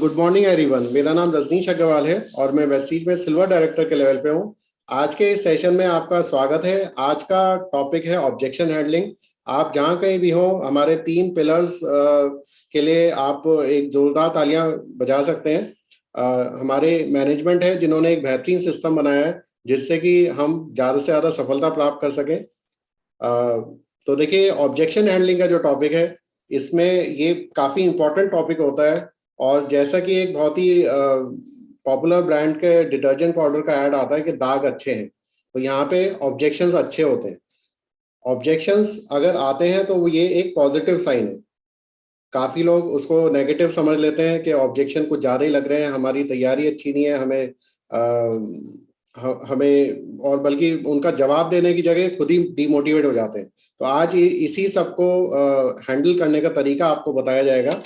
Good morning everyone. मेरा नाम रजनीश अग्रवाल है और मैं वेस्टीज में सिल्वर डायरेक्टर के लेवल पे हूँ। आज के इस सेशन में आपका स्वागत है। आज का टॉपिक है ऑब्जेक्शन हैंडलिंग। आप जहाँ कहीं भी हो, हमारे 3 पिलर्स के लिए आप एक जोरदार तालियां बजा सकते हैं। हमारे मैनेजमेंट है जिन्होंने एक बेहतरीन सिस्टम बनाया है जिससे कि हम ज़्यादा से ज़्यादा सफलता प्राप्त कर सकें। तो देखिए, ऑब्जेक्शन हैंडलिंग का जो टॉपिक है, इसमें ये काफ़ी इम्पोर्टेंट टॉपिक होता है। और जैसा कि एक बहुत ही पॉपुलर ब्रांड के डिटर्जेंट पाउडर का ऐड आता है कि दाग अच्छे हैं, तो यहाँ पे ऑब्जेक्शंस अच्छे होते हैं। ऑब्जेक्शंस अगर आते हैं तो वो ये एक पॉजिटिव साइन है। काफ़ी लोग उसको नेगेटिव समझ लेते हैं कि ऑब्जेक्शन कुछ ज़्यादा ही लग रहे हैं, हमारी तैयारी अच्छी नहीं है, हमें और बल्कि उनका जवाब देने की जगह खुद ही डिमोटिवेट हो जाते हैं। तो आज इसी सबको हैंडल करने का तरीका आपको बताया जाएगा।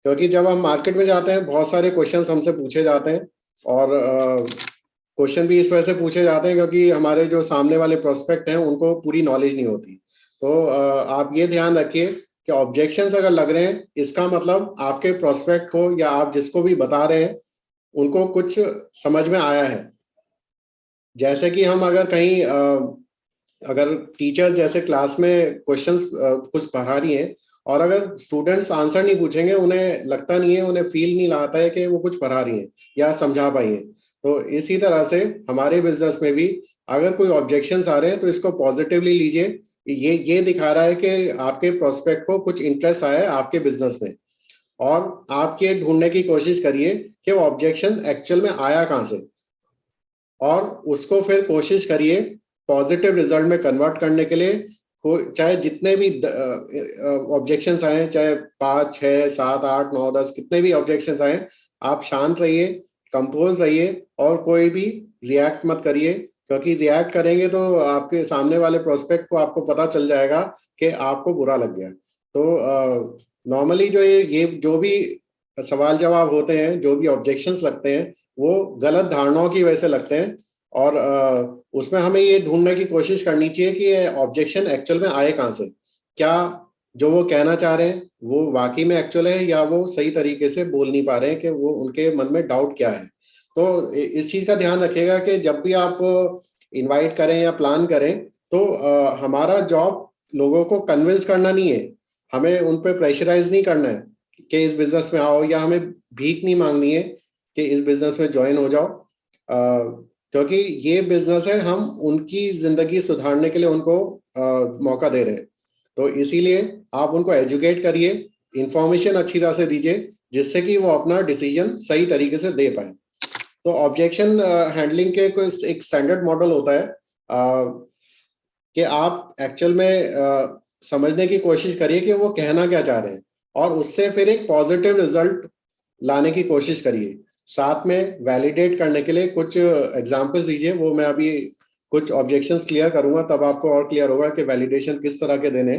क्योंकि जब हम मार्केट में जाते हैं, बहुत सारे क्वेश्चंस हमसे पूछे जाते हैं और क्वेश्चन भी इस वजह से पूछे जाते हैं क्योंकि हमारे जो सामने वाले प्रोस्पेक्ट हैं उनको पूरी नॉलेज नहीं होती। तो आप ये ध्यान रखिए कि ऑब्जेक्शंस अगर लग रहे हैं, इसका मतलब आपके प्रोस्पेक्ट को या आप जिसको भी बता रहे हैं उनको कुछ समझ में आया है। जैसे कि हम अगर कहीं अगर टीचर्स जैसे क्लास में क्वेश्चंस कुछ पढ़ा रही हैं और अगर स्टूडेंट्स आंसर नहीं पूछेंगे, उन्हें लगता नहीं है, उन्हें फील नहीं आता है कि वो कुछ पढ़ा रही हैं या समझा पाई हैं। तो इसी तरह से हमारे बिजनेस में भी अगर कोई ऑब्जेक्शंस आ रहे हैं तो इसको पॉजिटिवली लीजिए। ये दिखा रहा है कि आपके प्रोस्पेक्ट को कुछ इंटरेस्ट आया है आपके बिजनेस में, और आप ये ढूंढने की कोशिश करिए कि वो ऑब्जेक्शन एक्चुअल में आया कहाँ से, और उसको फिर कोशिश करिए पॉजिटिव रिजल्ट में कन्वर्ट करने के लिए। चाहे जितने भी ऑब्जेक्शंस आए, चाहे 5, 6, 7, 8, 9, 10 कितने भी ऑब्जेक्शंस आए, आप शांत रहिए, कंपोज रहिए और कोई भी रिएक्ट मत करिए। क्योंकि रिएक्ट करेंगे तो आपके सामने वाले प्रोस्पेक्ट को आपको पता चल जाएगा कि आपको बुरा लग गया। तो नॉर्मली जो ये जो भी सवाल जवाब होते हैं, जो भी ऑब्जेक्शंस लगते हैं, वो गलत धारणाओं की वजह से लगते हैं। और उसमें हमें ये ढूंढने की कोशिश करनी चाहिए कि ये ऑब्जेक्शन एक्चुअल में आए कहाँ से। क्या जो वो कहना चाह रहे हैं वो वाकई में एक्चुअल है, या वो सही तरीके से बोल नहीं पा रहे हैं, कि वो उनके मन में डाउट क्या है। तो इस चीज का ध्यान रखिएगा कि जब भी आप इनवाइट करें या प्लान करें, तो हमारा जॉब लोगों को कन्विंस करना नहीं है, हमें उन पर प्रेशराइज नहीं करना है कि इस बिजनेस में आओ, या हमें भीख नहीं मांगनी है कि इस बिजनेस में ज्वाइन हो जाओ। क्योंकि ये बिजनेस है, हम उनकी जिंदगी सुधारने के लिए उनको मौका दे रहे हैं। तो इसीलिए आप उनको एजुकेट करिए, इंफॉर्मेशन अच्छी तरह से दीजिए जिससे कि वो अपना डिसीजन सही तरीके से दे पाए। तो ऑब्जेक्शन हैंडलिंग के कोई एक स्टैंडर्ड मॉडल होता है कि आप एक्चुअल में समझने की कोशिश करिए कि वो कहना क्या चाह रहे हैं, और उससे फिर एक पॉजिटिव रिजल्ट लाने की कोशिश करिए। साथ में वैलिडेट करने के लिए कुछ एग्जांपल्स दीजिए। वो मैं अभी कुछ ऑब्जेक्शंस क्लियर करूंगा, तब आपको और क्लियर होगा कि वैलिडेशन किस तरह के देने।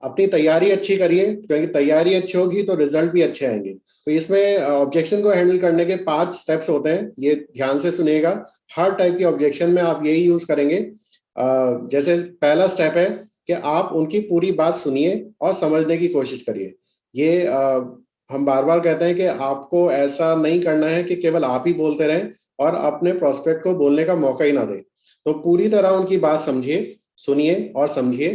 अपनी तैयारी अच्छी करिए, क्योंकि तैयारी अच्छी होगी तो रिजल्ट भी अच्छे आएंगे। तो इसमें ऑब्जेक्शन को हैंडल करने के 5 स्टेप्स होते हैं, ये ध्यान से सुनिएगा। हर टाइप की ऑब्जेक्शन में आप यही यूज करेंगे। जैसे पहला स्टेप है कि आप उनकी पूरी बात सुनिए और समझने की कोशिश करिए। ये हम बार बार कहते हैं कि आपको ऐसा नहीं करना है कि केवल आप ही बोलते रहें और अपने प्रोस्पेक्ट को बोलने का मौका ही ना दें। तो पूरी तरह उनकी बात समझिए, सुनिए और समझिए।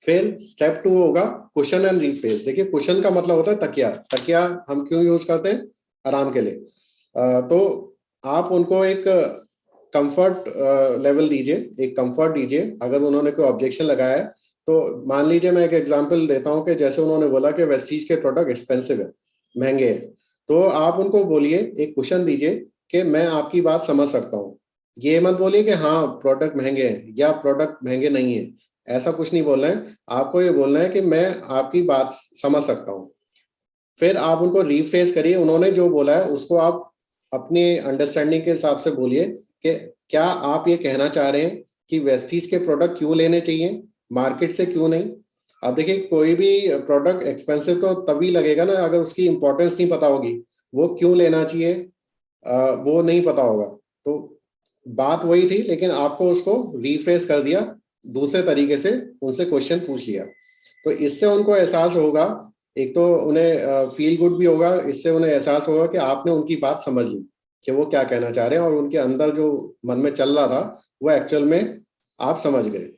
फिर स्टेप 2 होगा कुशन एंड रिप्लेस। देखिए, कुशन का मतलब होता है तकिया। तकिया हम क्यों यूज करते हैं? आराम के लिए। तो आप उनको एक कंफर्ट लेवल दीजिए, एक कंफर्ट दीजिए। अगर उन्होंने कोई ऑब्जेक्शन लगाया है तो मान लीजिए, मैं एक एग्जांपल देता हूं कि जैसे उन्होंने बोला कि वेस्टीज के प्रोडक्ट एक्सपेंसिव है, महंगे हैं, तो आप उनको बोलिए, एक क्वेश्चन दीजिए कि मैं आपकी बात समझ सकता हूँ। ये मत बोलिए कि हाँ प्रोडक्ट महंगे हैं या प्रोडक्ट महंगे नहीं है, ऐसा कुछ नहीं बोलना है। आपको ये बोलना है कि मैं आपकी बात समझ सकता हूँ। फिर आप उनको रीफ्रेज करिए, उन्होंने जो बोला है उसको आप अपनी अंडरस्टैंडिंग के हिसाब से बोलिए कि क्या आप ये कहना चाह रहे हैं कि वेस्टीज के प्रोडक्ट क्यों लेने चाहिए, मार्केट से क्यों नहीं। अब देखिए, कोई भी प्रोडक्ट एक्सपेंसिव तो तभी लगेगा ना अगर उसकी इंपॉर्टेंस नहीं पता होगी, वो क्यों लेना चाहिए वो नहीं पता होगा। तो बात वही थी, लेकिन आपको उसको रीफ्रेश कर दिया, दूसरे तरीके से उनसे क्वेश्चन पूछ लिया। तो इससे उनको एहसास होगा एक तो उन्हें फील गुड भी होगा, इससे उन्हें एहसास होगा कि आपने उनकी बात समझ ली कि वो क्या कहना चाह रहे हैं, और उनके अंदर जो मन में चल रहा था वो एक्चुअल में आप समझ गए।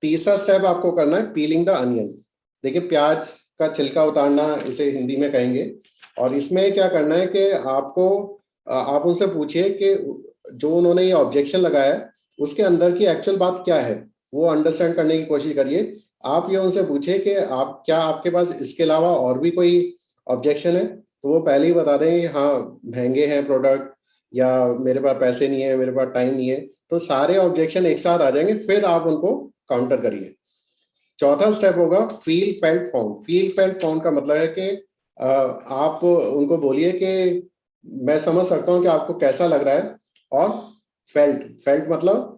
तीसरा स्टेप आपको करना है पीलिंग द अनियन। देखिए, प्याज का छिलका उतारना इसे हिंदी में कहेंगे। और इसमें क्या करना है कि आपको आप उनसे पूछिए कि जो उन्होंने ये ऑब्जेक्शन लगाया है उसके अंदर की एक्चुअल बात क्या है, वो अंडरस्टैंड करने की कोशिश करिए। आप ये उनसे पूछिए कि आप क्या, आपके पास इसके अलावा और भी कोई ऑब्जेक्शन है, तो वो पहले ही बता देंगे हाँ महंगे हैं प्रोडक्ट, या मेरे पास पैसे नहीं है, मेरे पास टाइम नहीं है। तो सारे ऑब्जेक्शन एक साथ आ जाएंगे, फिर आप उनको काउंटर करिए। चौथा स्टेप होगा feel felt found. Feel felt found का मतलब है कि आप उनको बोलिए कि मैं समझ सकता हूँ कि आपको कैसा लग रहा है। और फेल्ट फेल्ट मतलब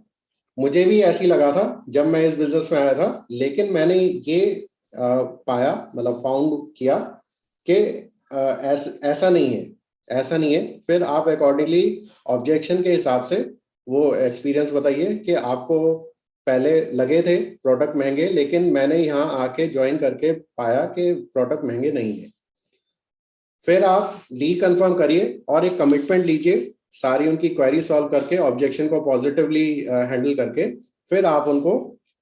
मुझे भी ऐसी लगा था जब मैं इस बिजनेस में आया था, लेकिन मैंने ये पाया, मतलब फाउंड किया कि ऐसा नहीं है, ऐसा नहीं है। फिर आप अकॉर्डिंगली ऑब्जेक्शन के हिसाब से वो एक्सपीरियंस बताइए कि आपको पहले लगे थे प्रोडक्ट महंगे, लेकिन मैंने यहाँ आके ज्वाइन करके पाया कि प्रोडक्ट महंगे नहीं है। फिर आप लीड कंफर्म करिए और एक कमिटमेंट लीजिए, सारी उनकी क्वेरी सॉल्व करके, ऑब्जेक्शन को पॉजिटिवली हैंडल करके, फिर आप उनको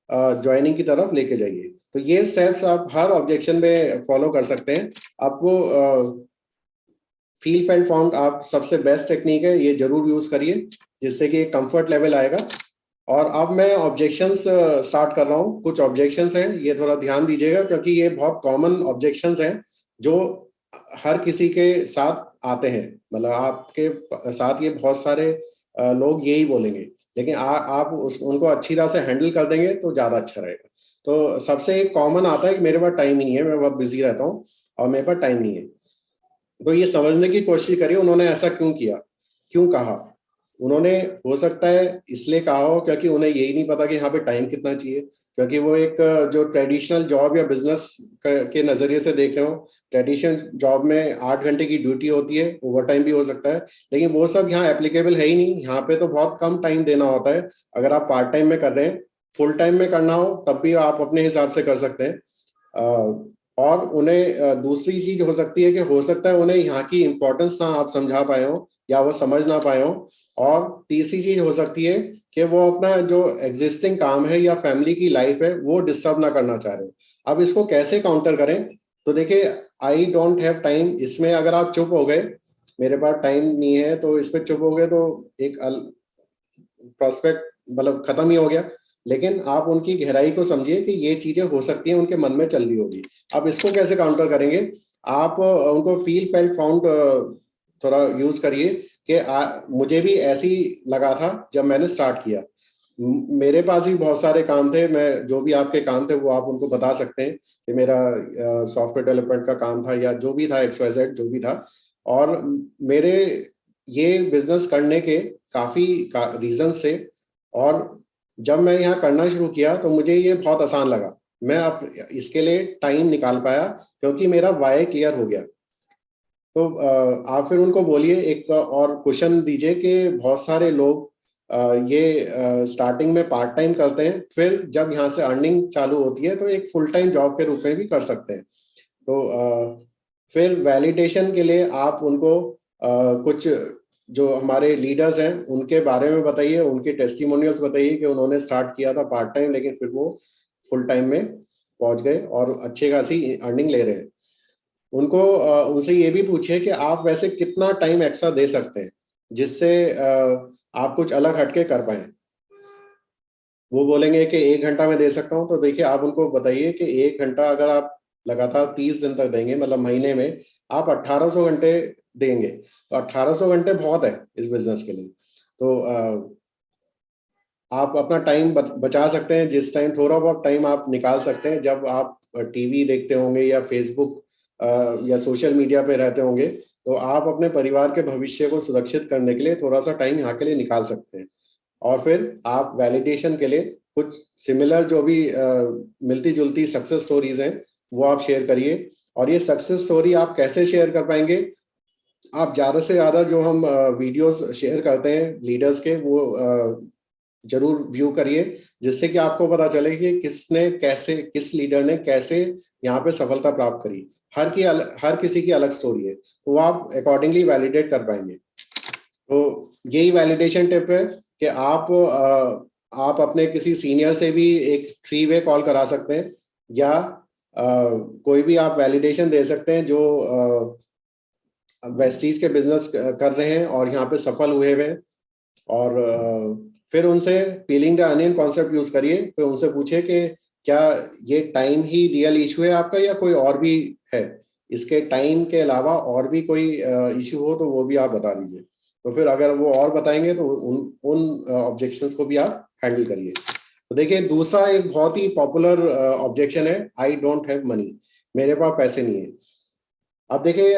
ज्वाइनिंग की तरफ लेके जाइए। तो ये स्टेप्स आप हर ऑब्जेक्शन में फॉलो कर सकते हैं। आपको फील फेल्ट फाउंड आप सबसे बेस्ट टेक्निक है, ये जरूर यूज करिए, जिससे कि कंफर्ट लेवल आएगा। और अब मैं ऑब्जेक्शंस स्टार्ट कर रहा हूँ। कुछ ऑब्जेक्शंस हैं, ये थोड़ा ध्यान दीजिएगा क्योंकि ये बहुत कॉमन ऑब्जेक्शंस हैं जो हर किसी के साथ आते हैं। मतलब आपके साथ ये बहुत सारे लोग यही बोलेंगे, लेकिन आप उनको अच्छी तरह से हैंडल कर देंगे तो ज़्यादा अच्छा रहेगा। तो सबसे एक कॉमन आता है कि मेरे पास टाइम ही नहीं है, मैं बहुत बिजी रहता हूँ और मेरे पास टाइम नहीं है। तो ये समझने की कोशिश करिए उन्होंने ऐसा क्यों किया, क्यों कहा। उन्होंने हो सकता है इसलिए कहा हो क्योंकि उन्हें यही नहीं पता कि यहाँ पे टाइम कितना चाहिए, क्योंकि वो एक जो ट्रेडिशनल जॉब या बिजनेस के नजरिए से देख रहे हो। ट्रेडिशनल जॉब में 8 घंटे की ड्यूटी होती है, ओवर टाइम भी हो सकता है, लेकिन वो सब यहाँ एप्लीकेबल है ही नहीं। यहाँ पे तो बहुत कम टाइम देना होता है। अगर आप पार्ट टाइम में कर रहे हैं, फुल टाइम में करना हो तब भी आप अपने हिसाब से कर सकते हैं। और उन्हें दूसरी चीज हो सकती है कि हो सकता है उन्हें यहाँ की इम्पोर्टेंस ना आप समझा पाए हो या वो समझ ना पाए हो। और तीसरी चीज हो सकती है कि वो अपना जो एग्जिस्टिंग काम है या फैमिली की लाइफ है वो डिस्टर्ब ना करना चाह रहे हो। अब इसको कैसे काउंटर करें? तो देखिए, आई डोंट हैव टाइम, इसमें अगर आप चुप हो गए, मेरे पास टाइम नहीं है तो इस पे चुप हो गए, तो एक प्रोस्पेक्ट मतलब खत्म ही हो गया। लेकिन आप उनकी गहराई को समझिए कि ये चीजें हो सकती हैं उनके मन में चल रही होगी। अब इसको कैसे काउंटर करेंगे? आप उनको फील फेल्ट फाउंड थोड़ा यूज करिए कि मुझे भी ऐसी लगा था जब मैंने स्टार्ट किया। मेरे पास भी बहुत सारे काम थे, मैं जो भी आपके काम थे वो आप उनको बता सकते हैं कि मेरा सॉफ्टवेयर डेवलपमेंट का काम था या जो भी था, XYZ जो भी था। और मेरे ये बिजनेस करने के काफी रीजंस थे। और जब मैं यहाँ करना शुरू किया तो मुझे ये बहुत आसान लगा। मैं अब इसके लिए टाइम निकाल पाया क्योंकि मेरा वाई क्लियर हो गया। तो आप फिर उनको बोलिए, एक और क्वेश्चन दीजिए कि बहुत सारे लोग ये स्टार्टिंग में पार्ट टाइम करते हैं, फिर जब यहाँ से अर्निंग चालू होती है तो एक फुल टाइम जॉब के रूप में भी कर सकते हैं। तो फिर वैलिडेशन के लिए आप उनको कुछ जो हमारे लीडर्स हैं उनके बारे में बताइए, उनके टेस्टिमोनियल्स बताइए कि उन्होंने स्टार्ट किया था पार्ट टाइम लेकिन फिर वो फुल टाइम में पहुंच गए और अच्छे खासी अर्निंग ले रहे हैं। उनको उनसे ये भी पूछिए कि आप वैसे कितना टाइम एक्स्ट्रा दे सकते हैं जिससे आप कुछ अलग हटके कर पाए। वो बोलेंगे कि 1 घंटा मैं दे सकता हूँ, तो देखिए आप उनको बताइए कि 1 घंटा अगर आप लगातार 30 दिन तक देंगे, मतलब महीने में आप 1800 घंटे देंगे, तो 1800 घंटे बहुत है इस बिजनेस के लिए। तो आप अपना टाइम बचा सकते हैं, जिस टाइम थोड़ा बहुत टाइम आप निकाल सकते हैं जब आप टीवी देखते होंगे या फेसबुक या सोशल मीडिया पे रहते होंगे, तो आप अपने परिवार के भविष्य को सुरक्षित करने के लिए थोड़ा सा टाइम यहाँ के लिए निकाल सकते हैं। और फिर आप वैलिडेशन के लिए कुछ सिमिलर जो भी मिलती जुलती सक्सेस स्टोरीज हैं वो आप शेयर करिए। और ये सक्सेस स्टोरी आप कैसे शेयर कर पाएंगे? आप ज्यादा से ज्यादा जो हम वीडियोस शेयर करते हैं लीडर्स के, वो जरूर व्यू करिए, जिससे कि आपको पता चले कि किसने कैसे, किस लीडर ने कैसे यहाँ पे सफलता प्राप्त करी। हर किसी की अलग स्टोरी है, तो वो आप अकॉर्डिंगली वैलिडेट कर पाएंगे। तो यही वैलिडेशन टिप है कि आप अपने किसी सीनियर से भी एक 3 वे कॉल करा सकते हैं, या कोई भी आप वैलिडेशन दे सकते हैं जो वेस्टीज के बिजनेस कर रहे हैं और यहाँ पे सफल हुए हुए हैं। और फिर उनसे piling the onion concept use करिए, फिर उनसे पूछिए कि क्या ये टाइम ही रियल इशू है आपका या कोई और भी है, इसके टाइम के अलावा और भी कोई इशू हो तो वो भी आप बता दीजिए। तो फिर अगर वो और बताएंगे तो उन उन ऑब्जेक्शंस को भी आप हैंडल करिए। तो देखिए, दूसरा एक बहुत ही पॉपुलर ऑब्जेक्शन है, आई डोंट हैव मनी, मेरे पास पैसे नहीं है। अब देखिए,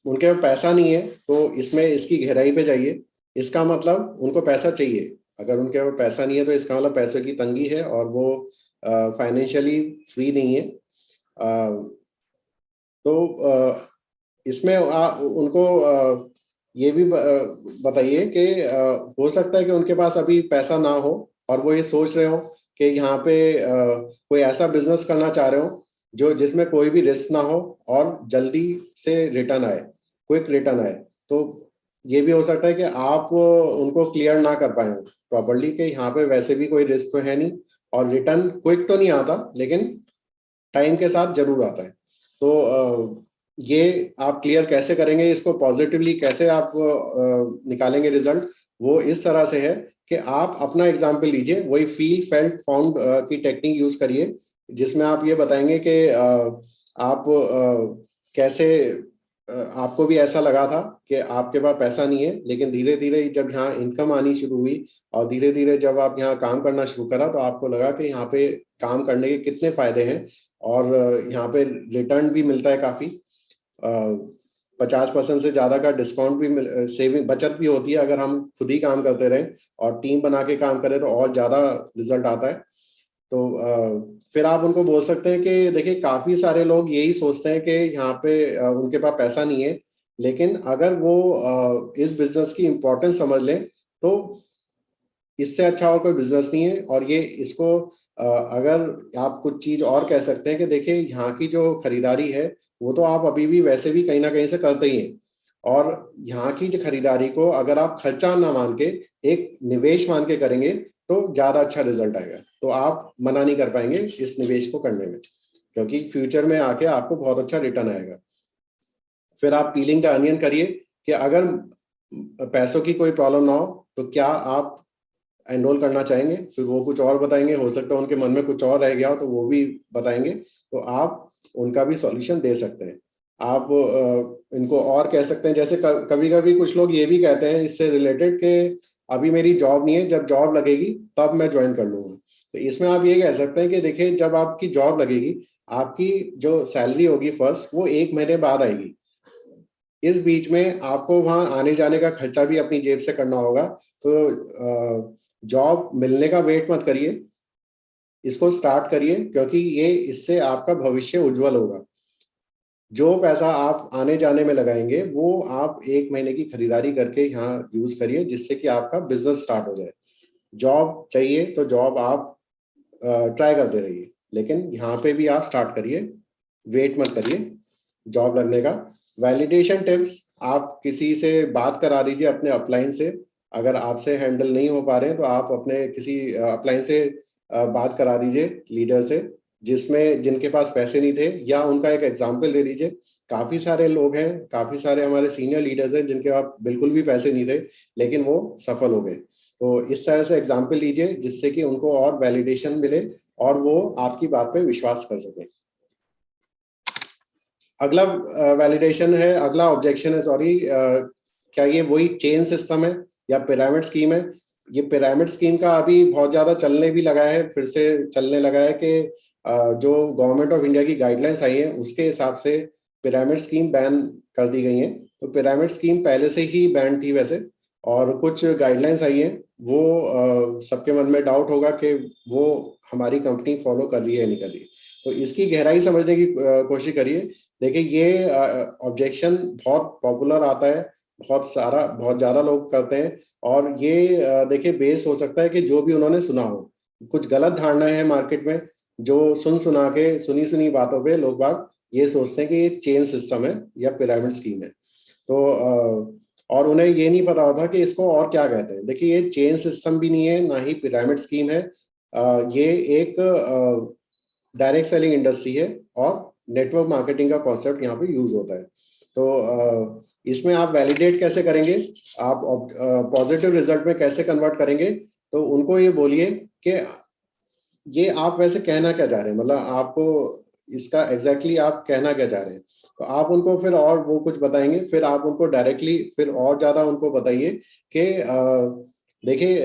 उनके पास पैसा नहीं है तो इसमें इसकी गहराई पे जाइए। इसका मतलब उनको पैसा चाहिए। अगर उनके पास पैसा नहीं है तो इसका मतलब पैसे की तंगी है और वो फाइनेंशियली फ्री नहीं है। तो इसमें उनको ये भी बताइए कि हो सकता है कि उनके पास अभी पैसा ना हो और वो ये सोच रहे हो कि यहाँ पे कोई ऐसा बिजनेस करना चाह रहे हो जो जिसमें कोई भी रिस्क ना हो और जल्दी से रिटर्न आए, क्विक रिटर्न आए। तो ये भी हो सकता है कि आप उनको क्लियर ना कर पाए प्रॉपर्ली कि यहाँ पे वैसे भी कोई रिस्क तो है नहीं और रिटर्न क्विक तो नहीं आता, लेकिन टाइम के साथ जरूर आता है। तो ये आप क्लियर कैसे करेंगे, इसको पॉजिटिवली कैसे आप निकालेंगे रिजल्ट, वो इस तरह से है कि आप अपना एग्जाम्पल लीजिए, वही फील फेल्ट फाउंड की टेक्निक यूज करिए, जिसमें आप ये बताएंगे कि आप कैसे आपको भी ऐसा लगा था कि आपके पास पैसा नहीं है, लेकिन धीरे धीरे जब यहाँ इनकम आनी शुरू हुई और धीरे धीरे जब आप यहाँ काम करना शुरू करा तो आपको लगा कि यहाँ पे काम करने के कितने फायदे हैं और यहाँ पे रिटर्न भी मिलता है काफी। 50% से ज्यादा का डिस्काउंट भी सेविंग बचत भी होती है अगर हम खुद ही काम करते रहें, और टीम बना के काम करें तो और ज्यादा रिजल्ट आता है। तो फिर आप उनको बोल सकते हैं कि देखिए, काफी सारे लोग यही सोचते हैं कि यहाँ पे उनके पास पैसा नहीं है, लेकिन अगर वो इस बिजनेस की इम्पोर्टेंस समझ लें तो इससे अच्छा और कोई बिजनेस नहीं है। और ये इसको अगर आप कुछ चीज और कह सकते हैं कि देखिए, यहाँ की जो खरीदारी है वो तो आप अभी भी वैसे भी कहीं ना कहीं से करते ही हैं, और यहाँ की जो खरीदारी को अगर आप खर्चा ना मान के एक निवेश मान के करेंगे तो ज्यादा अच्छा रिजल्ट आएगा। तो आप मना नहीं कर पाएंगे इस निवेश को करने में, क्योंकि फ्यूचर में आके आपको बहुत अच्छा रिटर्न आएगा। फिर आप पीलिंग द अनियन करिए कि अगर पैसों की कोई प्रॉब्लम ना हो तो क्या आप एनरोल करना चाहेंगे। फिर वो कुछ और बताएंगे, हो सकता है उनके मन में कुछ और रह गया हो तो वो भी बताएंगे, तो आप उनका भी सॉल्यूशन दे सकते हैं। आप इनको और कह सकते हैं, जैसे कभी कभी कुछ लोग ये भी कहते हैं इससे रिलेटेड कि अभी मेरी जॉब नहीं है, जब जॉब लगेगी तब मैं ज्वाइन कर लूंगा। तो इसमें आप ये कह सकते हैं कि देखिए, जब आपकी जॉब लगेगी, आपकी जो सैलरी होगी फर्स्ट वो 1 महीने बाद आएगी। इस बीच में आपको वहां आने जाने का खर्चा भी अपनी जेब से करना होगा। तो जॉब मिलने का वेट मत करिए, इसको स्टार्ट करिए, क्योंकि ये इससे आपका भविष्य उज्जवल होगा। जो पैसा आप आने जाने में लगाएंगे वो आप 1 महीने की खरीदारी करके यहाँ यूज करिए, जिससे कि आपका बिजनेस स्टार्ट हो जाए। जॉब चाहिए तो जॉब आप ट्राई करते रहिए, लेकिन यहाँ पे भी आप स्टार्ट करिए, वेट मत करिए जॉब लगने का। वैलिडेशन टिप्स, आप किसी से बात करा दीजिए अपने अपलाइन से। अगर आपसे हैंडल नहीं हो पा रहे हैं तो आप अपने किसी अपलाइन से बात करा दीजिए, लीडर से, जिसमें जिनके पास पैसे नहीं थे, या उनका एक एग्जाम्पल दे दीजिए। काफी सारे लोग हैं, काफी सारे हमारे सीनियर लीडर्स हैं जिनके पास बिल्कुल भी पैसे नहीं थे, लेकिन वो सफल हो गए। तो इस तरह से एग्जाम्पल लीजिए जिससे कि उनको और वैलिडेशन मिले और वो आपकी बात पे विश्वास कर सके। अगला वैलिडेशन है, अगला ऑब्जेक्शन है, सॉरी, क्या ये वही चेन सिस्टम है या पिरामिड स्कीम है। ये पिरामिड स्कीम का अभी बहुत ज्यादा चलने भी लगा है, फिर से चलने लगा है कि जो गवर्नमेंट ऑफ इंडिया की गाइडलाइंस आई है उसके हिसाब से पिरामिड स्कीम बैन कर दी गई है। तो पिरामिड स्कीम पहले से ही बैन थी वैसे, और कुछ गाइडलाइंस आई है, वो सबके मन में डाउट होगा कि वो हमारी कंपनी फॉलो कर रही है नहीं कर रही है। तो इसकी गहराई समझने की कोशिश करिए। देखिए, ये ऑब्जेक्शन बहुत पॉपुलर आता है, बहुत ज्यादा लोग करते हैं, और ये देखिए बेस हो सकता है कि जो भी उन्होंने सुना हो, कुछ गलत धारणाएं हैं मार्केट में, जो सुनी सुनी बातों पे लोग बाग ये सोचते हैं कि ये चेन सिस्टम है या पिरामिड स्कीम है। तो और उन्हें ये नहीं पता होता कि इसको और क्या कहते हैं। देखिए, ये चेन सिस्टम भी नहीं है, ना ही पिरामिड स्कीम है। ये एक डायरेक्ट सेलिंग इंडस्ट्री है और नेटवर्क मार्केटिंग का कॉन्सेप्ट यहाँ पे यूज होता है। तो इसमें आप वैलिडेट कैसे करेंगे, आप पॉजिटिव रिजल्ट में कैसे कन्वर्ट करेंगे, तो उनको ये बोलिए कि ये आप वैसे कहना क्या चाह रहे हैं, मतलब आपको इसका एग्जैक्टली आप कहना क्या चाह रहे हैं। तो आप उनको फिर और वो कुछ बताएंगे, फिर आप उनको डायरेक्टली फिर और ज्यादा उनको बताइए कि देखिए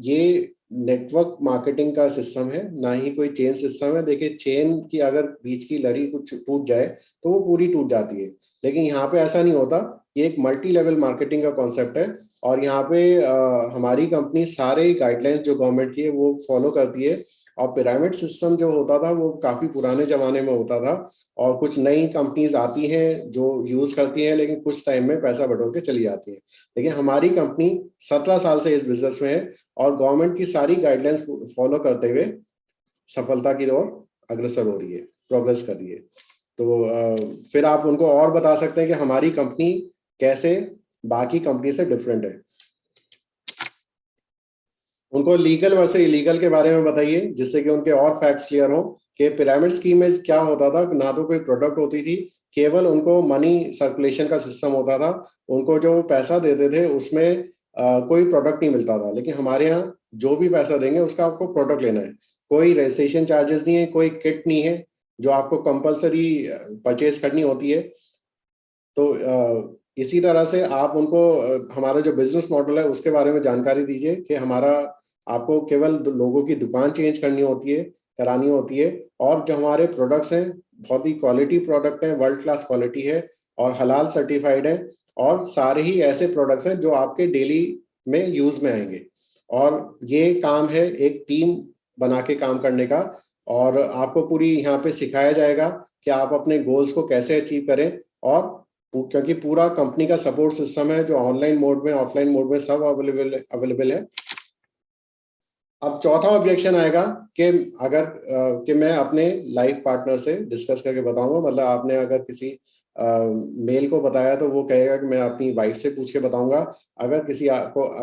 ये नेटवर्क मार्केटिंग का सिस्टम है, ना ही कोई चेन सिस्टम है। देखिए, चेन की अगर बीच की लड़ी कुछ टूट जाए तो वो पूरी टूट जाती है, लेकिन यहाँ पे ऐसा नहीं होता। ये एक मल्टी लेवल मार्केटिंग का कॉन्सेप्ट है और यहाँ पे हमारी कंपनी सारे गाइडलाइंस जो गवर्नमेंट की है वो फॉलो करती है। और पिरामिड सिस्टम जो होता था वो काफी पुराने जमाने में होता था, और कुछ नई कंपनीज आती हैं जो यूज करती हैं, लेकिन कुछ टाइम में पैसा बटोर के चली जाती है। लेकिन हमारी कंपनी 17 साल से इस बिजनेस में है और गवर्नमेंट की सारी गाइडलाइंस फॉलो करते हुए सफलता की ओर अग्रसर हो रही है, प्रोग्रेस कर रही है। तो फिर आप उनको और बता सकते हैं कि हमारी कंपनी कैसे बाकी कंपनी से डिफरेंट है। उनको लीगल वर्सेस इलीगल के बारे में बताइए, जिससे कि उनके और फैक्ट्स क्लियर हो कि पिरामिड स्कीम में क्या होता था। ना तो कोई प्रोडक्ट होती थी, केवल उनको मनी सर्कुलेशन का सिस्टम होता था। उनको जो पैसा देते थे उसमें कोई प्रोडक्ट नहीं मिलता था। लेकिन हमारे यहाँ जो भी पैसा देंगे उसका आपको प्रोडक्ट लेना है। कोई रजिस्ट्रेशन चार्जेस नहीं है, कोई किट नहीं है जो आपको कंपलसरी परचेज करनी होती है। तो इसी तरह से आप उनको हमारा जो बिजनेस मॉडल है उसके बारे में जानकारी दीजिए कि हमारा आपको केवल लोगों की दुकान चेंज करनी होती है, करानी होती है, और जो हमारे प्रोडक्ट्स हैं बहुत ही क्वालिटी प्रोडक्ट हैं, वर्ल्ड क्लास क्वालिटी है और हलाल सर्टिफाइड है, और सारे ही ऐसे प्रोडक्ट्स हैं जो आपके डेली में यूज में आएंगे। और ये काम है एक टीम बना के काम करने का, और आपको पूरी यहाँ पे सिखाया जाएगा कि आप अपने गोल्स को कैसे अचीव करें। और क्योंकि पूरा कंपनी का सपोर्ट सिस्टम है जो ऑनलाइन मोड में ऑफलाइन मोड में सब अवेलेबल है। अब चौथा ऑब्जेक्शन आएगा कि अगर कि मैं अपने लाइफ पार्टनर से डिस्कस करके बताऊंगा। मतलब आपने अगर किसी मेल को बताया तो वो कहेगा कि मैं अपनी वाइफ से पूछ के बताऊंगा। अगर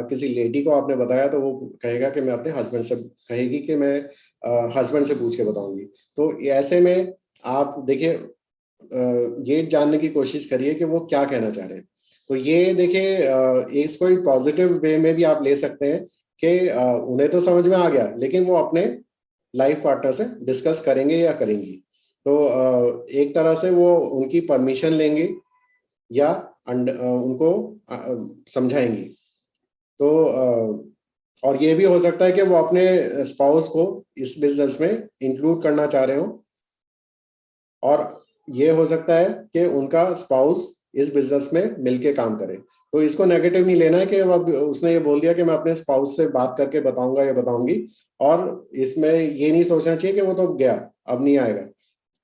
किसी लेडी को आपने बताया तो वो कहेगा कि मैं अपने हस्बैंड से, कहेगी कि मैं हस्बैंड से पूछ के बताऊंगी। तो ऐसे में आप देखिए, ये जानने की कोशिश करिए कि वो क्या कहना चाह रहे हैं। तो ये देखिए, इसको एक पॉजिटिव वे में भी आप ले सकते हैं कि उन्हें तो समझ में आ गया, लेकिन वो अपने लाइफ पार्टनर से डिस्कस करेंगे या करेंगी। तो एक तरह से वो उनकी परमिशन लेंगे या उनको समझाएंगी। तो और ये भी हो सकता है कि वो अपने स्पाउस को इस बिजनेस में इंक्लूड करना चाह रहे हो, और ये हो सकता है कि उनका स्पाउस इस बिजनेस में मिलके काम करे। तो इसको नेगेटिव नहीं लेना है कि अब उसने ये बोल दिया कि मैं अपने स्पाउस से बात करके बताऊंगा या बताऊंगी, और इसमें ये नहीं सोचना चाहिए कि वो तो गया अब नहीं आएगा।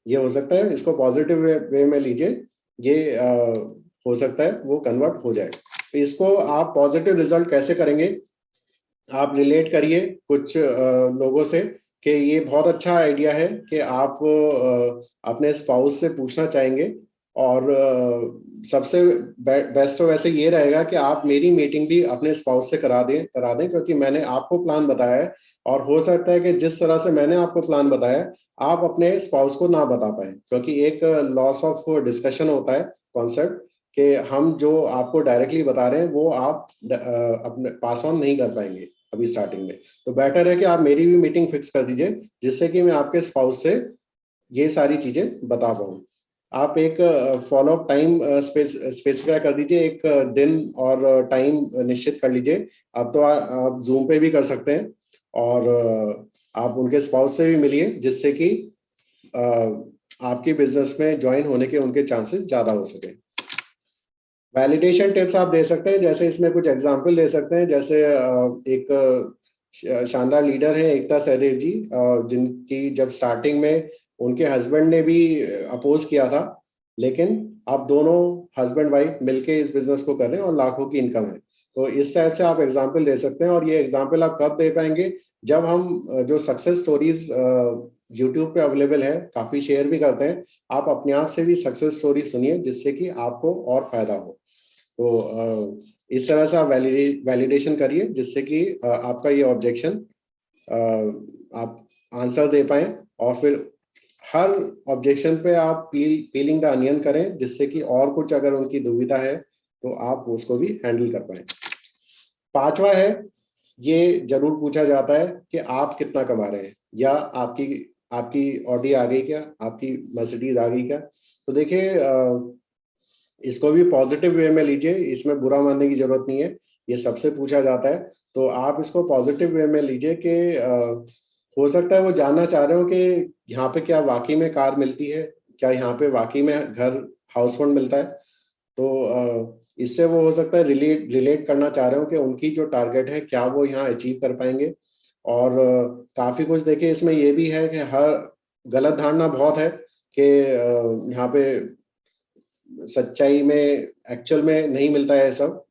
ये हो सकता है, इसको पॉजिटिव वे में लीजिए। ये हो सकता है वो कन्वर्ट हो जाए। तो इसको आप पॉजिटिव रिजल्ट कैसे करेंगे, आप रिलेट करिए कुछ लोगों से कि ये बहुत अच्छा आइडिया है कि आप अपने स्पाउस से पूछना चाहेंगे। और सबसे बेस्ट तो वैसे ये रहेगा कि आप मेरी मीटिंग भी अपने स्पाउस से करा दें, क्योंकि मैंने आपको प्लान बताया है। और हो सकता है कि जिस तरह से मैंने आपको प्लान बताया आप अपने स्पाउस को ना बता पाए, क्योंकि एक लॉस ऑफ डिस्कशन होता है कॉन्सेप्ट, कि हम जो आपको डायरेक्टली बता रहे हैं वो आप अपने पास ऑन नहीं कर पाएंगे अभी स्टार्टिंग में। तो बेटर है कि आप मेरी भी मीटिंग फिक्स कर दीजिए, जिससे कि मैं आपके स्पाउस से ये सारी चीजें बता पाऊँ। आप एक फॉलो अप टाइम स्पेसिफाई कर दीजिए, एक दिन और टाइम निश्चित कर लीजिए। अब तो आप जूम पे भी कर सकते हैं, और आप उनके स्पाउस से भी मिलिए, जिससे कि आपके बिजनेस में ज्वाइन होने के उनके चांसेस ज्यादा हो सके। वैलिडेशन टिप्स आप दे सकते हैं, जैसे इसमें कुछ एग्जांपल दे सकते हैं। जैसे एक शानदार लीडर है एकता सहदेव जी, जिनकी जब स्टार्टिंग में उनके हस्बैंड ने भी अपोज किया था, लेकिन अब दोनों हस्बैंड वाइफ मिलके इस बिजनेस को कर रहे हैं और लाखों की इनकम है। तो इस टाइप से आप एग्जाम्पल दे सकते हैं। और ये एग्जाम्पल आप कब दे पाएंगे, जब हम जो सक्सेस स्टोरीज यूट्यूब पे अवेलेबल है, काफी शेयर भी करते हैं, आप अपने आप से भी सक्सेस स्टोरी सुनिए जिससे कि आपको और फायदा हो। तो इस तरह से आप वैलिडेशन करिए जिससे कि आपका ये ऑब्जेक्शन आप आंसर दे पाए, और फिर हर ऑब्जेक्शन पे आप पीलिंग द अनियन करें जिससे कि और कुछ अगर उनकी दुविधा है तो आप उसको भी हैंडल कर पाए। पांचवा है, ये जरूर पूछा जाता है कि आप कितना कमा रहे हैं, या आपकी आपकी ऑडी आ गई क्या, आपकी मर्सिडीज आ गई क्या। तो देखिए इसको भी पॉजिटिव वे में लीजिए, इसमें बुरा मानने की जरूरत नहीं है, ये सबसे पूछा जाता है। तो आप इसको पॉजिटिव वे में लीजिए कि हो सकता है वो जानना चाह रहे हो कि यहाँ पे क्या वाकई में कार मिलती है, क्या यहाँ पे वाकई में घर हाउस फंड मिलता है। तो इससे वो हो सकता है रिलेट करना चाह रहे हो कि उनकी जो टारगेट है क्या वो यहाँ अचीव कर पाएंगे। और काफी कुछ देखिए इसमें ये भी है कि हर गलत धारणा बहुत है कि यहाँ पे सच्चाई में एक्चुअल में नहीं मिलता है सब,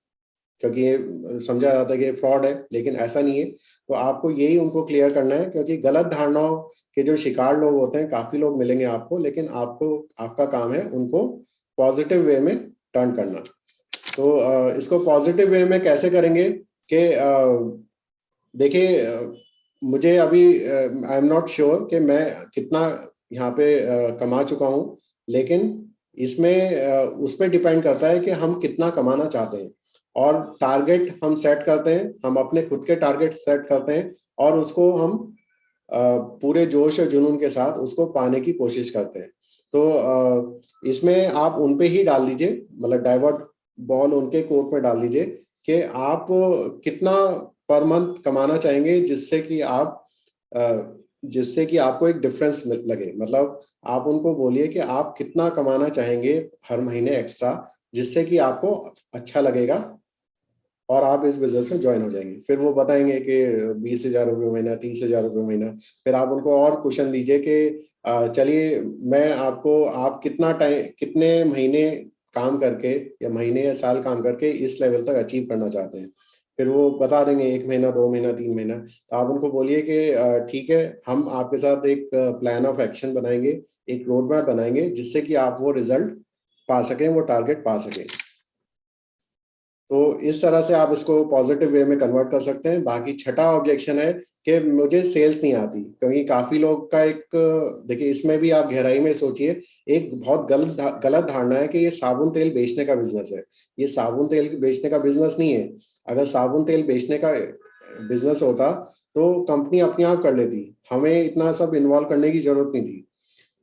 क्योंकि ये समझा जाता है कि फ्रॉड है, लेकिन ऐसा नहीं है। तो आपको यही उनको क्लियर करना है, क्योंकि गलत धारणाओं के जो शिकार लोग होते हैं काफी लोग मिलेंगे आपको, लेकिन आपको आपका काम है उनको पॉजिटिव वे में टर्न करना। तो इसको पॉजिटिव वे में कैसे करेंगे कि देखिए मुझे अभी आई एम नॉट श्योर कि मैं कितना यहाँ पे कमा चुका हूँ, लेकिन इसमें उस पर डिपेंड करता है कि हम कितना कमाना चाहते हैं, और टारगेट हम सेट करते हैं, हम अपने खुद के टारगेट सेट करते हैं और उसको हम पूरे जोश और जुनून के साथ उसको पाने की कोशिश करते हैं। तो इसमें आप उन पे ही डाल दीजिए, मतलब डाइवर्ट बॉल उनके कोर्ट में डाल दीजिए कि आप कितना पर मंथ कमाना चाहेंगे जिससे कि आपको एक डिफरेंस लगे। मतलब आप उनको बोलिए कि आप कितना कमाना चाहेंगे हर महीने एक्स्ट्रा, जिससे कि आपको अच्छा लगेगा और आप इस बिजनेस में ज्वाइन हो जाएंगे। फिर वो बताएंगे कि 20,000 रुपये महीना, 30,000 रुपये महीना। फिर आप उनको और क्वेश्चन दीजिए कि चलिए मैं आपको, आप कितने महीने काम करके या महीने या साल काम करके इस लेवल तक अचीव करना चाहते हैं। फिर वो बता देंगे 1 महीना, 2 महीना, 3 महीना। तो आप उनको बोलिए कि ठीक है, हम आपके साथ एक प्लान ऑफ एक्शन बनाएंगे, एक रोड मैप बनाएंगे जिससे कि आप वो रिजल्ट पा सकें, वो टारगेट पा सकें। तो इस तरह से आप इसको पॉजिटिव वे में कन्वर्ट कर सकते हैं। बाकी छठा ऑब्जेक्शन है कि मुझे सेल्स नहीं आती, क्योंकि काफी लोग का एक, देखिए इसमें भी आप गहराई में सोचिए, एक बहुत गलत धारणा है कि ये साबुन तेल बेचने का बिजनेस है। ये साबुन तेल बेचने का बिजनेस नहीं है। अगर साबुन तेल बेचने का बिजनेस होता तो कंपनी अपने आप कर लेती, हमें इतना सब इन्वॉल्व करने की जरूरत नहीं थी।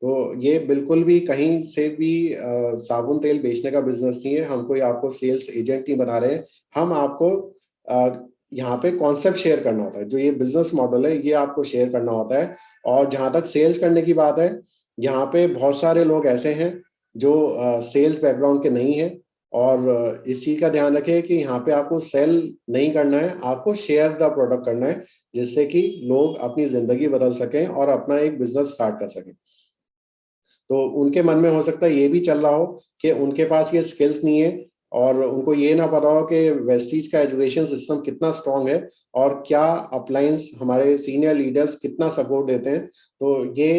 तो ये बिल्कुल भी कहीं से भी साबुन तेल बेचने का बिजनेस नहीं है। हम कोई आपको सेल्स एजेंट नहीं बना रहे हैं। हम आपको यहाँ पे कॉन्सेप्ट शेयर करना होता है, जो ये बिजनेस मॉडल है ये आपको शेयर करना होता है। और जहां तक सेल्स करने की बात है, यहाँ पे बहुत सारे लोग ऐसे हैं जो सेल्स बैकग्राउंड के नहीं है। और इस चीज का ध्यान रखें कि यहाँ पे आपको सेल नहीं करना है, आपको शेयर द प्रोडक्ट करना है, जिससे कि लोग अपनी जिंदगी बदल सकें और अपना एक बिजनेस स्टार्ट कर सकें। तो उनके मन में हो सकता है ये भी चल रहा हो कि उनके पास ये स्किल्स नहीं है, और उनको ये ना पता हो कि वेस्टीज का एजुकेशन सिस्टम कितना स्ट्रांग है और क्या अपलाइंस हमारे सीनियर लीडर्स कितना सपोर्ट देते हैं। तो ये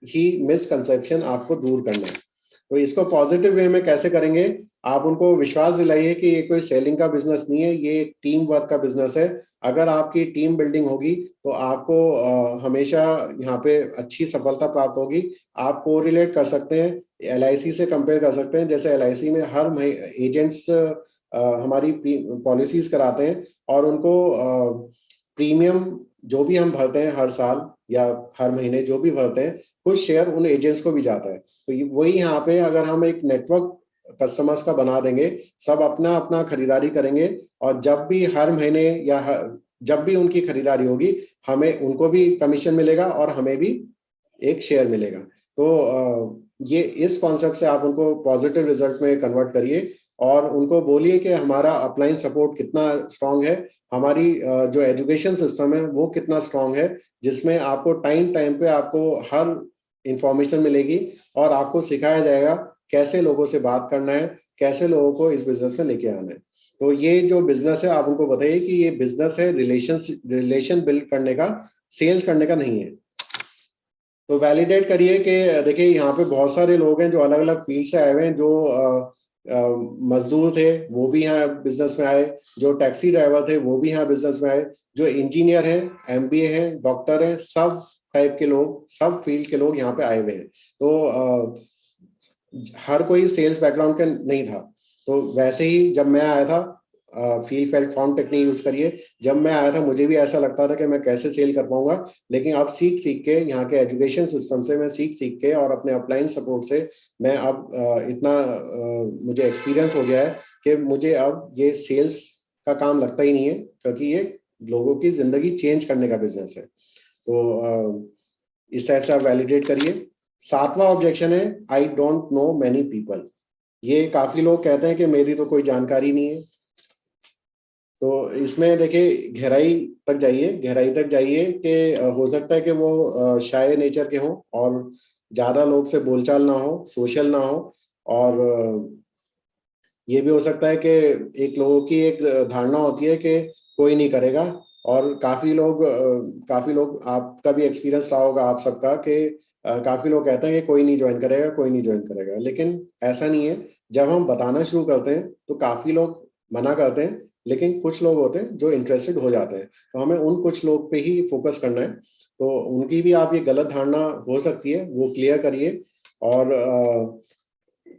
ही मिसकंसेप्शन आपको दूर करना है। तो इसको पॉजिटिव वे में कैसे करेंगे, आप उनको विश्वास दिलाइए कि ये कोई सेलिंग का बिजनेस नहीं है, ये एक टीम वर्क का बिजनेस है। अगर आपकी टीम बिल्डिंग होगी तो आपको हमेशा यहाँ पे अच्छी सफलता प्राप्त होगी। आप को रिलेट कर सकते हैं, LIC से कंपेयर कर सकते हैं। जैसे LIC में हर एजेंट्स हमारी पॉलिसीज कराते हैं, और उनको प्रीमियम जो भी हम भरते हैं हर साल या हर महीने जो भी भरते हैं, कुछ शेयर उन एजेंट्स को भी जाता है। तो वही यहाँ पे अगर हम एक नेटवर्क कस्टमर्स का बना देंगे, सब अपना अपना खरीदारी करेंगे, और जब भी हर महीने या जब भी उनकी खरीदारी होगी, हमें उनको भी कमीशन मिलेगा और हमें भी एक शेयर मिलेगा। तो ये इस कॉन्सेप्ट से आप उनको पॉजिटिव रिजल्ट में कन्वर्ट करिए, और उनको बोलिए कि हमारा अपलाइन सपोर्ट कितना स्ट्रांग है, हमारी जो एजुकेशन सिस्टम है वो कितना स्ट्रांग है, जिसमें आपको टाइम टाइम पे आपको हर इंफॉर्मेशन मिलेगी और आपको सिखाया जाएगा कैसे लोगों से बात करना है, कैसे लोगों को इस बिजनेस में लेके आना है। तो ये जो बिजनेस है आप उनको बताइए कि ये बिजनेस है रिलेशन बिल्ड करने का, सेल्स करने का नहीं है। तो वैलिडेट करिए कि देखिए यहाँ पे बहुत सारे लोग हैं जो अलग अलग फील्ड से आए हुए हैं, जो मजदूर थे वो भी यहाँ बिजनेस में आए, जो टैक्सी ड्राइवर थे वो भी यहाँ बिजनेस में आए, जो इंजीनियर हैं, एमबीए हैं, डॉक्टर हैं, सब टाइप के लोग, सब फील्ड के लोग यहाँ पे आए हुए हैं। तो हर कोई सेल्स बैकग्राउंड का नहीं था। तो वैसे ही जब मैं आया था, feel felt found technique use करिए, जब मैं आया था मुझे भी ऐसा लगता था कि मैं कैसे सेल कर पाऊंगा, लेकिन अब सीख सीख के यहाँ के एजुकेशन सिस्टम से, मैं सीख सीख के और अपने अपलाइन सपोर्ट से मैं अब इतना मुझे एक्सपीरियंस हो गया है कि मुझे अब ये सेल्स का काम लगता ही नहीं है, क्योंकि ये लोगों की जिंदगी चेंज करने का बिजनेस है। तो इस टाइप से आप वैलिडेट करिए। 7वां ऑब्जेक्शन है, I don't know many people. ये काफी लोग कहते हैं कि मेरी तो कोई जानकारी नहीं है। तो इसमें देखिए गहराई तक जाइए, गहराई तक जाइए कि हो सकता है कि वो शाय नेचर के हों और ज्यादा लोग से बोलचाल ना हो, सोशल ना हो, और ये भी हो सकता है कि एक लोगों की एक धारणा होती है कि कोई नहीं करेगा, और काफी लोग आपका भी एक्सपीरियंस रहा होगा आप सबका कि काफी लोग कहते हैं कि कोई नहीं ज्वाइन करेगा, कोई नहीं ज्वाइन करेगा, लेकिन ऐसा नहीं है। जब हम बताना शुरू करते हैं तो काफी लोग मना करते हैं, लेकिन कुछ लोग होते हैं जो इंटरेस्टेड हो जाते हैं। तो हमें उन कुछ लोग पे ही फोकस करना है। तो उनकी भी आप ये गलत धारणा हो सकती है वो क्लियर करिए। और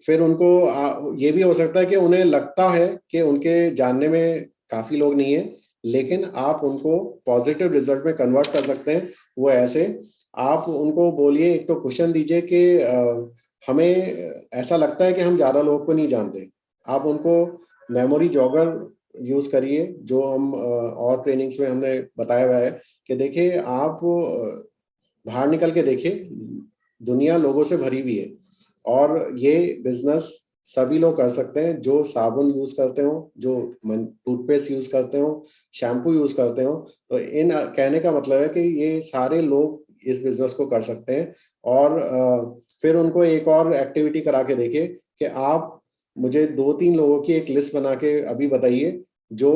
फिर उनको ये भी हो सकता है कि उन्हें लगता है कि उनके जानने में काफी लोग नहीं है, लेकिन आप उनको पॉजिटिव रिजल्ट में कन्वर्ट कर सकते हैं। वो ऐसे, आप उनको बोलिए, एक तो क्वेश्चन दीजिए कि हमें ऐसा लगता है कि हम ज्यादा लोगों को नहीं जानते। आप उनको मेमोरी जॉगर यूज करिए, जो हम और ट्रेनिंग्स में हमने बताया हुआ है कि देखिए आप बाहर निकल के देखिए, दुनिया लोगों से भरी हुई है, और ये बिजनेस सभी लोग कर सकते हैं जो साबुन यूज करते हो, जो टूथपेस्ट यूज करते हो, शैम्पू यूज करते हो। तो इन कहने का मतलब है कि ये सारे लोग इस बिजनेस को कर सकते हैं। और फिर उनको एक और एक्टिविटी करा के देखिए कि आप मुझे 2-3 लोगों की एक लिस्ट बना के अभी बताइए, जो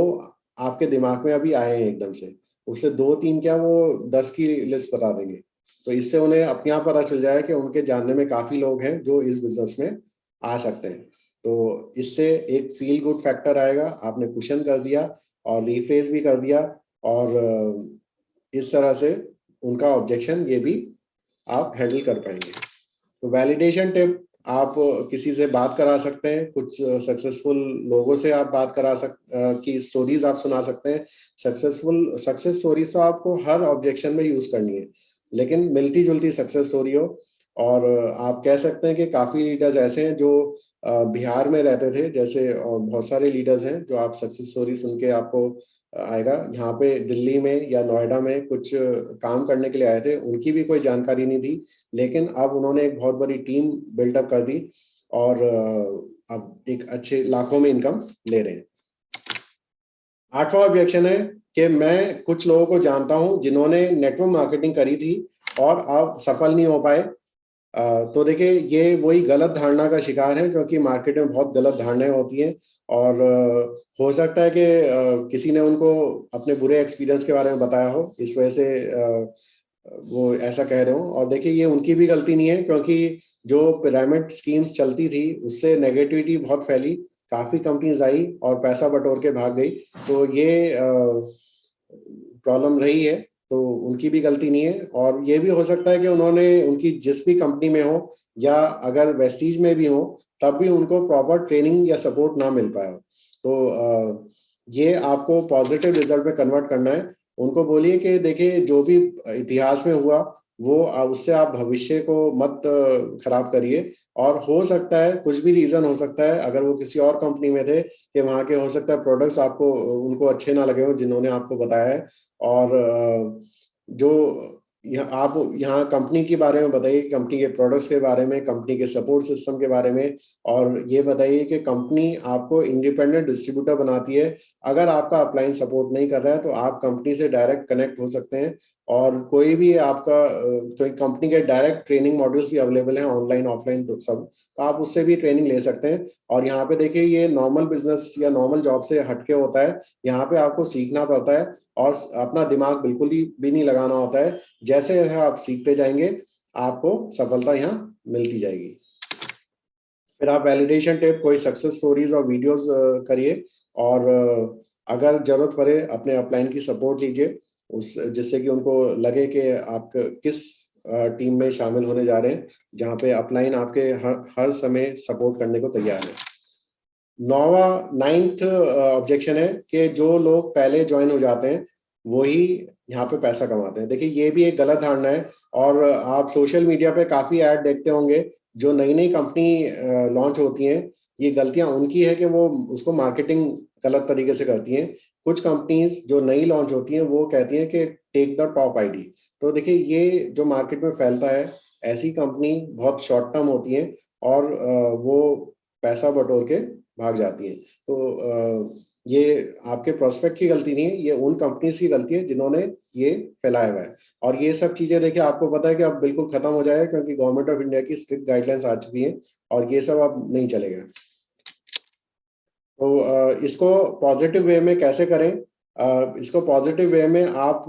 आपके दिमाग में अभी आए हैं एकदम से। उससे 2-3 क्या, वो 10 की लिस्ट बता देंगे। तो इससे उन्हें अपने आप पता चल जाए कि उनके जानने में काफी लोग हैं जो इस बिजनेस में आ सकते हैं। तो इससे एक फील गुड फैक्टर आएगा, आपने क्वेश्चन कर दिया और रिफ्रेज भी कर दिया, और इस तरह से उनका ऑब्जेक्शन ये भी आप हैंडल कर पाएंगे। तो वैलिडेशन टिप, आप किसी से बात करा सकते हैं, कुछ सक्सेसफुल लोगों से आप बात करा की स्टोरीज आप सुना सकते हैं। सक्सेस स्टोरीज तो आपको हर ऑब्जेक्शन में यूज करनी है, लेकिन मिलती जुलती सक्सेस स्टोरी हो। और आप कह सकते हैं कि काफी लीडर्स ऐसे हैं जो बिहार में रहते थे जैसे, और बहुत सारे लीडर्स हैं जो आप सक्सेस स्टोरी सुन के आपको आएगा। यहाँ पे दिल्ली में या नोएडा में कुछ काम करने के लिए आए थे, उनकी भी कोई जानकारी नहीं थी, लेकिन अब उन्होंने एक बहुत बड़ी टीम बिल्डअप कर दी, और अब एक अच्छे लाखों में इनकम ले रहे हैं। 8वां ऑब्जेक्शन है कि मैं कुछ लोगों को जानता हूं जिन्होंने नेटवर्क मार्केटिंग करी थी और अब सफल नहीं हो पाए। तो देखिए ये वही गलत धारणा का शिकार है, क्योंकि मार्केट में बहुत गलत धारणाएं होती हैं, और हो सकता है कि किसी ने उनको अपने बुरे एक्सपीरियंस के बारे में बताया हो, इस वजह से वो ऐसा कह रहे हो। और देखिए ये उनकी भी गलती नहीं है, क्योंकि जो पिरामिड स्कीम्स चलती थी उससे नेगेटिविटी बहुत फैली, काफी कंपनीज आई और पैसा बटोर के भाग गई। तो ये प्रॉब्लम रही है, तो उनकी भी गलती नहीं है। और ये भी हो सकता है कि उन्होंने, उनकी जिस भी कंपनी में हो या अगर वेस्टीज में भी हो, तब भी उनको प्रॉपर ट्रेनिंग या सपोर्ट ना मिल पाया हो। तो ये आपको पॉजिटिव रिजल्ट में कन्वर्ट करना है। उनको बोलिए कि देखिए जो भी इतिहास में हुआ वो उससे आप भविष्य को मत खराब करिए। और हो सकता है कुछ भी रीजन हो सकता है, अगर वो किसी और कंपनी में थे, कि वहाँ के हो सकता है प्रोडक्ट्स आपको उनको अच्छे ना लगे हो जिन्होंने आपको बताया है। और जो आप यहाँ कंपनी के बारे में बताइए, कंपनी के प्रोडक्ट्स के बारे में, कंपनी के सपोर्ट सिस्टम के बारे में, और ये बताइए कि कंपनी आपको इंडिपेंडेंट डिस्ट्रीब्यूटर बनाती है। अगर आपका अपलाइन सपोर्ट नहीं कर रहा है तो आप कंपनी से डायरेक्ट कनेक्ट हो सकते हैं और कोई भी आपका कोई कंपनी के डायरेक्ट ट्रेनिंग मॉड्यूल्स भी अवेलेबल हैं, ऑनलाइन ऑफलाइन सब, तो आप उससे भी ट्रेनिंग ले सकते हैं। और यहाँ पे देखिए ये नॉर्मल बिजनेस या नॉर्मल जॉब से हटके होता है, यहाँ पे आपको सीखना पड़ता है और अपना दिमाग बिल्कुल ही भी नहीं लगाना होता है। जैसे जैसे आप सीखते जाएंगे आपको सफलता यहाँ मिलती जाएगी। फिर आप वैलिडेशन टेप, कोई सक्सेस स्टोरीज और वीडियोस करिए, और अगर जरूरत पड़े अपने अपलाइन की सपोर्ट लीजिए, उस जिससे कि उनको लगे कि आप किस टीम में शामिल होने जा रहे हैं, जहाँ पे अपलाइन आपके हर समय सपोर्ट करने को तैयार है। नौवा नाइन्थ ऑब्जेक्शन है कि जो लोग पहले ज्वाइन हो जाते हैं वही यहाँ पे पैसा कमाते हैं। देखिए ये भी एक गलत धारणा है, और आप सोशल मीडिया पे काफी ऐड देखते होंगे, जो नई नई कंपनी लॉन्च होती हैं, ये गलतियां उनकी है कि वो उसको मार्केटिंग गलत तरीके से करती हैं। कुछ कंपनीज जो नई लॉन्च होती हैं वो कहती हैं कि टेक द टॉप आईडी। तो देखिए ये जो मार्केट में फैलता है, ऐसी कंपनी बहुत शॉर्ट टर्म होती हैं और वो पैसा बटोर के भाग जाती है। तो ये आपके प्रोस्पेक्ट की गलती नहीं है, ये उन कंपनीज की गलती है जिन्होंने ये फैलाया हुआ है। और ये सब चीजें देखिए आपको पता है कि अब बिल्कुल खत्म हो जाएगा, क्योंकि गवर्नमेंट ऑफ इंडिया की स्ट्रिक्ट गाइडलाइंस आ चुकी है और ये सब अब नहीं चलेगा। तो इसको पॉजिटिव वे में कैसे करें? इसको पॉजिटिव वे में आप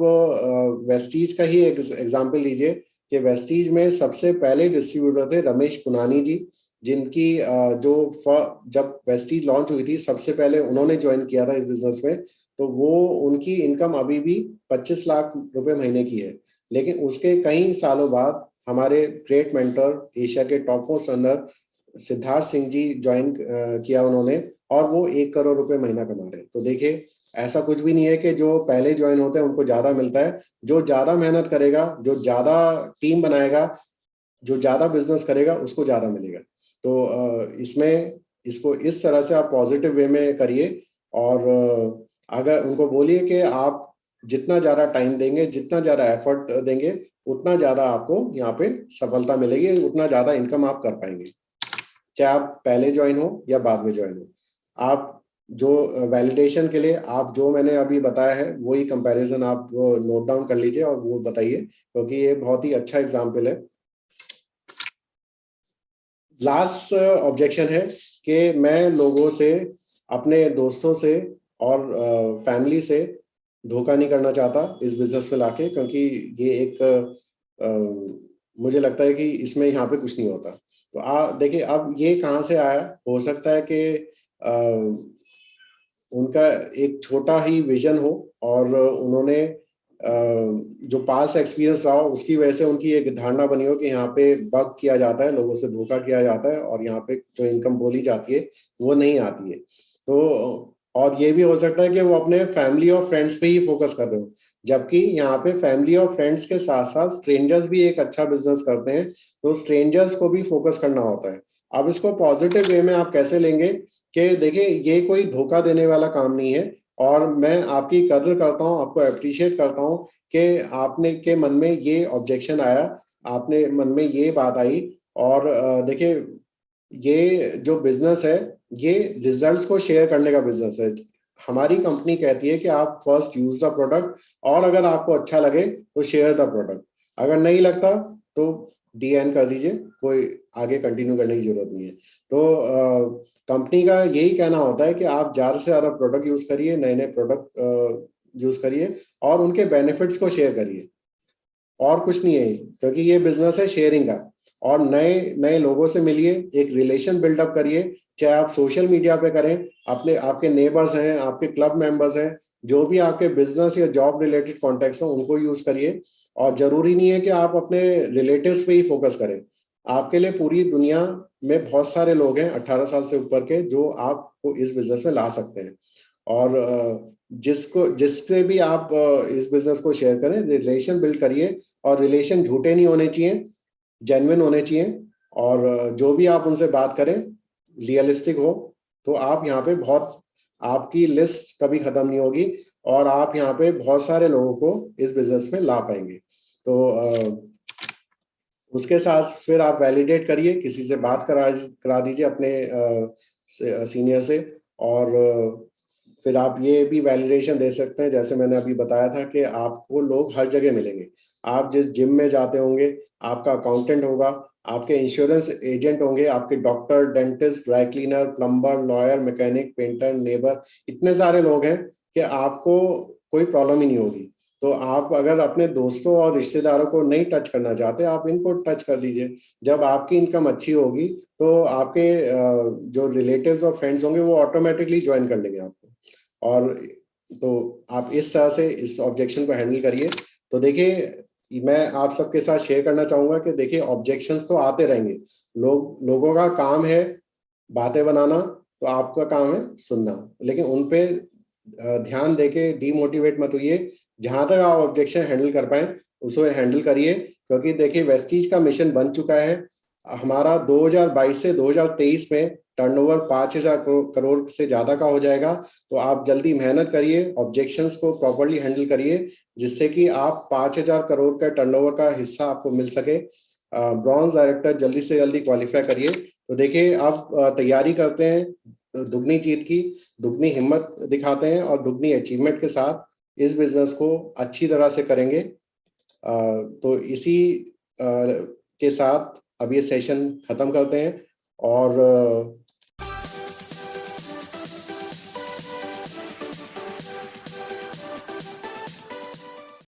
वेस्टीज का ही एग्जांपल लीजिए कि वेस्टीज में सबसे पहले डिस्ट्रीब्यूटर थे रमेश पुनानी जी, जिनकी जब वेस्टीज लॉन्च हुई थी सबसे पहले उन्होंने ज्वाइन किया था इस बिजनेस में। तो वो उनकी इनकम अभी भी 25 लाख रुपए महीने की है। लेकिन उसके कई सालों बाद हमारे ग्रेट मेंटर, एशिया के top most runner Siddharth Singh ji join किया उन्होंने, और वो 1 करोड़ रुपए महीना कमा रहे हैं। तो देखिए ऐसा कुछ भी नहीं है कि जो पहले ज्वाइन होते हैं उनको ज्यादा मिलता है। जो ज्यादा मेहनत करेगा, जो ज्यादा टीम बनाएगा, जो ज्यादा बिजनेस करेगा, उसको ज्यादा मिलेगा। तो इसमें इसको इस तरह से आप पॉजिटिव वे में करिए, और अगर उनको बोलिए कि आप जितना ज्यादा टाइम देंगे, जितना ज्यादा एफर्ट देंगे, उतना ज्यादा आपको यहाँ पे सफलता मिलेगी, उतना ज्यादा इनकम आप कर पाएंगे, चाहे आप पहले ज्वाइन हो या बाद में ज्वाइन हो। आप जो वैलिडेशन के लिए आप जो मैंने अभी बताया है वही कंपैरिजन आप नोट डाउन कर लीजिए और वो बताइए, क्योंकि ये बहुत ही अच्छा एग्जाम्पल है। लास्ट ऑब्जेक्शन है कि मैं लोगों से, अपने दोस्तों से और फैमिली से धोखा नहीं करना चाहता इस बिजनेस में लाके, क्योंकि ये एक मुझे लगता है कि इसमें यहाँ पे कुछ नहीं होता। तो देखिए अब ये कहाँ से आया, हो सकता है कि उनका एक छोटा ही विजन हो, और उन्होंने जो पास एक्सपीरियंस रहा उसकी वजह से उनकी एक धारणा बनी हो कि यहाँ पे बग किया जाता है, लोगों से धोखा किया जाता है, और यहाँ पे जो इनकम बोली जाती है वो नहीं आती है। तो और ये भी हो सकता है कि वो अपने फैमिली और फ्रेंड्स पे ही फोकस कर रहे हो, जबकि यहाँ पे फैमिली और फ्रेंड्स के साथ साथ स्ट्रेंजर्स भी एक अच्छा बिजनेस करते हैं, तो स्ट्रेंजर्स को भी फोकस करना होता है। अब इसको पॉजिटिव वे में आप कैसे लेंगे कि देखिए ये कोई धोखा देने वाला काम नहीं है, और मैं आपकी कदर करता हूँ, आपको अप्रिशिएट करता हूँ कि आपने के मन में ये ऑब्जेक्शन आया, आपने मन में ये बात आई। और देखिए ये जो बिजनेस है, ये रिजल्ट्स को शेयर करने का बिजनेस है। हमारी कंपनी कहती है कि आप फर्स्ट यूज द प्रोडक्ट, और अगर आपको अच्छा लगे तो शेयर द प्रोडक्ट, अगर नहीं लगता तो डीएन कर दीजिए, कोई आगे कंटिन्यू करने की जरूरत नहीं है। तो कंपनी का यही कहना होता है कि आप ज्यादा से ज्यादा प्रोडक्ट यूज करिए, नए नए प्रोडक्ट यूज करिए और उनके बेनिफिट्स को शेयर करिए, और कुछ नहीं है, क्योंकि ये बिजनेस है शेयरिंग का। और नए नए लोगों से मिलिए, एक रिलेशन बिल्डअप करिए, चाहे आप सोशल मीडिया पे करें, अपने आपके नेबर्स हैं, आपके क्लब मेंबर्स हैं, जो भी आपके बिजनेस या जॉब रिलेटेड कॉन्टेक्ट्स हैं उनको यूज करिए। और जरूरी नहीं है कि आप अपने रिलेटिव्स पे ही फोकस करें, आपके लिए पूरी दुनिया में बहुत सारे लोग हैं 18 साल से ऊपर के जो आपको इस बिजनेस में ला सकते हैं। और जिससे भी आप इस बिजनेस को शेयर करें, रिलेशन बिल्ड करिए, और रिलेशन झूठे नहीं होने चाहिए, जेन्युइन होने चाहिए। और जो भी आप उनसे बात करें रियलिस्टिक हो, तो आप यहाँ पे बहुत, आपकी लिस्ट कभी खत्म नहीं होगी, और आप यहाँ पे बहुत सारे लोगों को इस बिजनेस में ला पाएंगे। तो उसके साथ फिर आप वैलिडेट करिए, किसी से बात करा करा दीजिए अपने सीनियर से, और फिर आप ये भी वैलिडेशन दे सकते हैं, जैसे मैंने अभी बताया था कि आपको लोग हर जगह मिलेंगे। आप जिस जिम में जाते होंगे, आपका अकाउंटेंट होगा, आपके इंश्योरेंस एजेंट होंगे, आपके doctor, dentist, dry cleaner, plumber, lawyer, mechanic, painter, neighbour, इतने सारे लोग हैं कि आपको कोई प्रॉब्लम ही नहीं होगी। तो आप अगर अपने दोस्तों और रिश्तेदारों को नहीं टच करना चाहते, आप इनको टच कर दीजिए। जब आपकी इनकम अच्छी होगी तो आपके जो रिलेटिव्स और फ्रेंड्स होंगे वो ऑटोमेटिकली ज्वाइन कर लेंगे आपको। और तो आप इस तरह से इस ऑब्जेक्शन को हैंडल करिए। तो देखिए, मैं आप सबके साथ शेयर करना चाहूंगा कि देखिए, ऑब्जेक्शंस तो आते रहेंगे। लोगों का काम है बातें बनाना, तो आपका काम है सुनना, लेकिन उन पे ध्यान देके डीमोटिवेट मत होइए। जहां तक आप ऑब्जेक्शन हैंडल कर पाए उसको हैंडल करिए, क्योंकि देखिए वेस्टीज का मिशन बन चुका है। हमारा 2022 से 2023 में टर्नओवर 5,000 करोड़ से ज्यादा का हो जाएगा। तो आप जल्दी मेहनत करिए, ऑब्जेक्शंस को प्रॉपर्ली हैंडल करिए, जिससे कि आप 5,000 करोड़ का टर्नओवर का हिस्सा आपको मिल सके। ब्रॉन्ज डायरेक्टर जल्दी से जल्दी क्वालिफाई करिए। तो देखिए, आप तैयारी करते हैं दुगनी जीत की, दुगनी हिम्मत दिखाते हैं और दुगनी अचीवमेंट के साथ इस बिजनेस को अच्छी तरह से करेंगे। तो इसी के साथ अब ये सेशन खत्म करते हैं। और